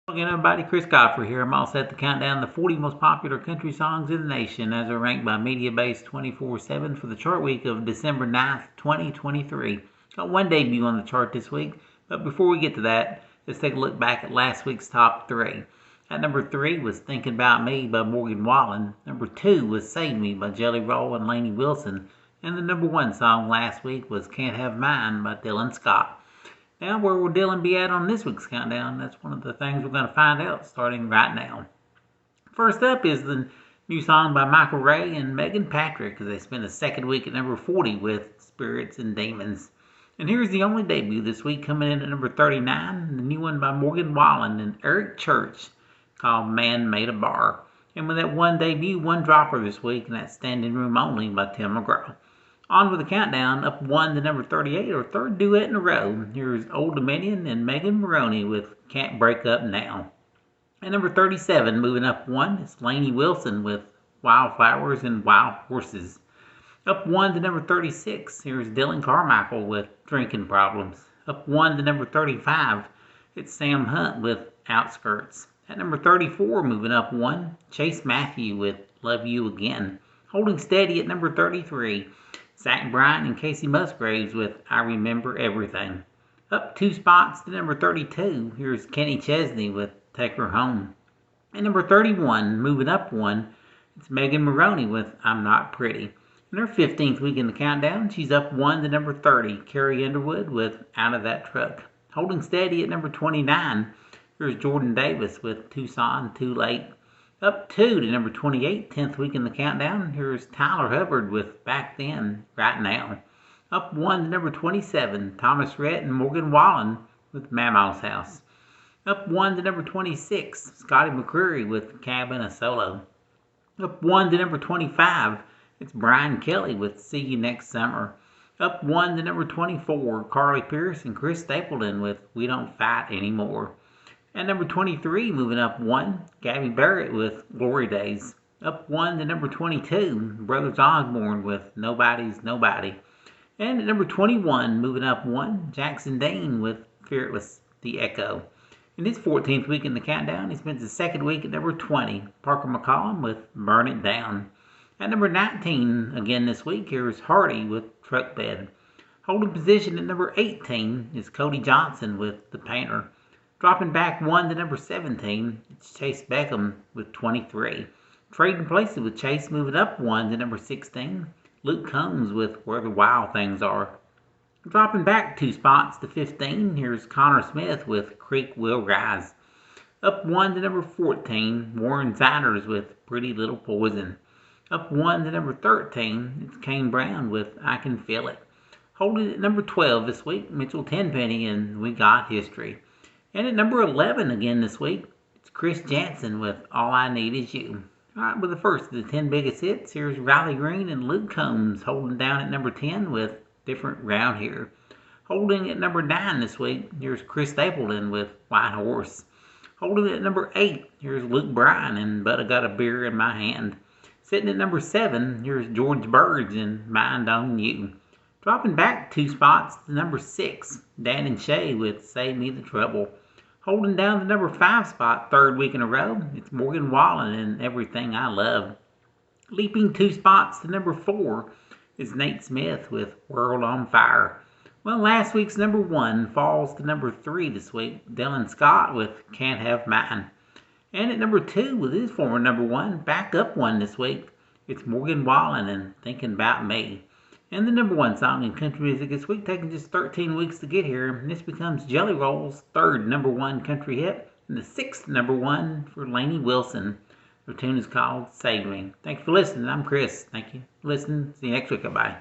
Again, everybody, Chris Godfrey here. I'm all set to count down the 40 most popular country songs in the nation as they're ranked by MediaBase 24/7 for the chart week of December 9th, 2023. Got one debut on the chart this week, but before we get to that, let's take a look back at last week's top three. At number 3 was Thinking About Me by Morgan Wallen. Number 2 was Save Me by Jelly Roll and Lainey Wilson. And the number 1 song last week was Can't Have Mine by Dylan Scott. Now, where will Dylan be at on this week's countdown? That's one of the things we're going to find out starting right now. First up is the new song by Michael Ray and Megan Patrick as they spend the second week at number 40 with Spirits and Demons. And here's the only debut this week coming in at number 39, the new one by Morgan Wallen and Eric Church called Man Made a Bar. And with that one debut, one dropper this week, and that's Standing Room Only by Tim McGraw. On with the countdown, up 1 to number 38, our third duet in a row. Here's Old Dominion and Megan Moroney with Can't Break Up Now. At number 37, moving up 1, it's Lainey Wilson with Wildflowers and Wild Horses. Up 1 to number 36, here's Dylan Carmichael with Drinking Problems. Up 1 to number 35, it's Sam Hunt with Outskirts. At number 34, moving up 1, Chase Matthew with Love You Again. Holding steady at number 33, Zach Bryan and Casey Musgraves with I Remember Everything. Up 2 spots to number 32, here's Kenny Chesney with Take Her Home. And number 31, moving up 1, it's Megan Moroney with I'm Not Pretty. In her 15th week in the countdown, she's up 1 to number 30, Carrie Underwood with Out of That Truck. Holding steady at number 29, here's Jordan Davis with Tucson Too Late. Up 2 to number 28, 10th week in the countdown, here's Tyler Hubbard with Back Then, Right Now. Up 1 to number 27, Thomas Rhett and Morgan Wallen with Mama's House. Up 1 to number 26, Scotty McCreery with Cabin a Solo. Up 1 to number 25, it's Brian Kelly with See You Next Summer. Up 1 to number 24, Carly Pearce and Chris Stapleton with We Don't Fight Anymore. At number 23, moving up 1, Gabby Barrett with Glory Days. Up 1 to number 22, Brothers Osborne with Nobody's Nobody. And at number 21, moving up 1, Jackson Dean with Fearless, The Echo. In his 14th week in the countdown, he spends the second week at number 20, Parker McCollum with Burn It Down. At number 19, again this week, here's Hardy with Truck Bed. Holding position at number 18 is Cody Johnson with The Painter. Dropping back 1 to number 17, it's Chase Beckham with 23. Trading places with Chase moving up 1 to number 16, Luke Combs with Where the Wild Things Are. Dropping back 2 spots to 15, here's Connor Smith with Creek Will Rise. Up 1 to number 14, Warren Ziders with Pretty Little Poison. Up 1 to number 13, it's Kane Brown with I Can Feel It. Holding at number 12 this week, Mitchell Tenpenny and We Got History. And at number 11 again this week, it's Chris Jansen with All I Need Is You. Alright, with the first of the 10 biggest hits, here's Riley Green and Luke Combs holding down at number 10 with Different Round Here. Holding at number 9 this week, here's Chris Stapleton with White Horse. Holding at number 8, here's Luke Bryan and But I Got a Beer in My Hand. Sitting at number 7, here's George Burge and Mind on You. Dropping back 2 spots to number 6, Dan and Shay with Save Me the Trouble. Holding down the number 5 spot, third week in a row, it's Morgan Wallen and Everything I Love. Leaping 2 spots to number 4 is Nate Smith with World on Fire. Well, last week's number 1 falls to number 3 this week, Dylan Scott with Can't Have Mine. And at number 2 with his former number 1, back up 1 this week, it's Morgan Wallen and Thinking About Me. And the number 1 song in country music this week, taking just 13 weeks to get here. And this becomes Jelly Roll's third number 1 country hit and the 6th number 1 for Lainey Wilson. The tune is called Save Me. Thanks for listening. I'm Chris. Thank you for listening. See you next week. Bye.